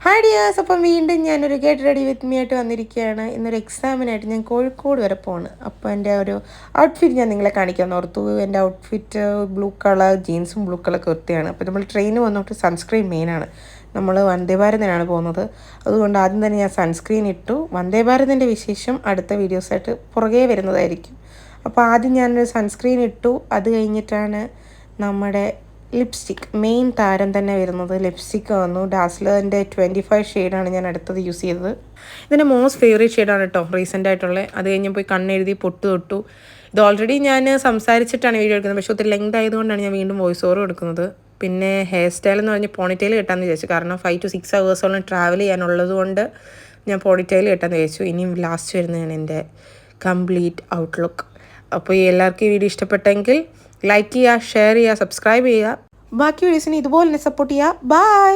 Hi dears, അപ്പം വീണ്ടും ഞാനൊരു ഗെറ്റ് റെഡി വിത്ത് മീ ആയിട്ട് വന്നിരിക്കുകയാണ്. ഇന്നൊരു എക്സാമിനായിട്ട് ഞാൻ കോഴിക്കോട് വരെ പോവാണ്. അപ്പോൾ എൻ്റെ ഒരു ഔട്ട്ഫിറ്റ് ഞാൻ നിങ്ങളെ കാണിക്കാമെന്ന് ഓർത്തു. എൻ്റെ ഔട്ട്ഫിറ്റ് ബ്ലൂ കളർ ജീൻസും ബ്ലൂ കളർ കുർത്തിയാണ്. അപ്പോൾ നമ്മൾ ട്രെയിന് വന്നിട്ട് സൺസ്ക്രീൻ മെയിനാണ്. നമ്മൾ വന്ദേ ഭാരതിനാണ് പോകുന്നത്. അതുകൊണ്ട് ആദ്യം തന്നെ ഞാൻ സൺസ്ക്രീൻ ഇട്ടു. വന്ദേ ഭാരതിൻ്റെ വിശേഷം അടുത്ത വീഡിയോസായിട്ട് പുറകെ വരുന്നതായിരിക്കും. അപ്പോൾ ആദ്യം ഞാനൊരു സൺസ്ക്രീൻ ഇട്ടു. അത് കഴിഞ്ഞിട്ടാണ് നമ്മുടെ ലിപ്സ്റ്റിക് മെയിൻ താരം തന്നെ വരുന്നത്. ലിപ്സ്റ്റിക്ക് വന്നു. ഡാസ്ലറിൻ്റെ 25 ഷെയ്ഡാണ് ഞാൻ അടുത്തത് യൂസ് ചെയ്തത്. ഇതിൻ്റെ മോസ്റ്റ് ഫേവറേറ്റ് ഷെയ്ഡാണ് കേട്ടോ, റീസെൻ്റ് ആയിട്ടുള്ളത്. അത് കഴിഞ്ഞ് പോയി കണ്ണെഴുതി പൊട്ട് തൊട്ടു. ഇത് ഓൾറെഡി ഞാൻ സംസാരിച്ചിട്ടാണ് വീഡിയോ എടുക്കുന്നത്, പക്ഷേ ഒത്തിരി ലെങ്ത് ആയതുകൊണ്ടാണ് ഞാൻ വീണ്ടും വോയിസ് ഓവർ എടുക്കുന്നത്. പിന്നെ ഹെയർ സ്റ്റൈൽ എന്ന് പറഞ്ഞ് പോണിറ്റെയിൽ കെട്ടാമെന്ന് വിചാരിച്ചു. കാരണം 5 to 6 ഹവേഴ്സോളം ട്രാവൽ ചെയ്യാനുള്ളത് കൊണ്ട് ഞാൻ പോണിറ്റെയിൽ കെട്ടാമെന്ന് വിചാരിച്ചു. ഇനിയും ലാസ്റ്റ് വരുന്നതാണ് എൻ്റെ കംപ്ലീറ്റ് ഔട്ട്ലുക്ക്. അപ്പോൾ എല്ലാവർക്കും ഈ വീഡിയോ ഇഷ്ടപ്പെട്ടെങ്കിൽ ലൈക്ക് ചെയ്യുക, ഷെയർ ചെയ്യുക, സബ്സ്ക്രൈബ് ചെയ്യുക. ബാക്കി വീഡിയോസിന് ഇതുപോലെ തന്നെ സപ്പോർട്ട് ചെയ്യുക. ബൈ.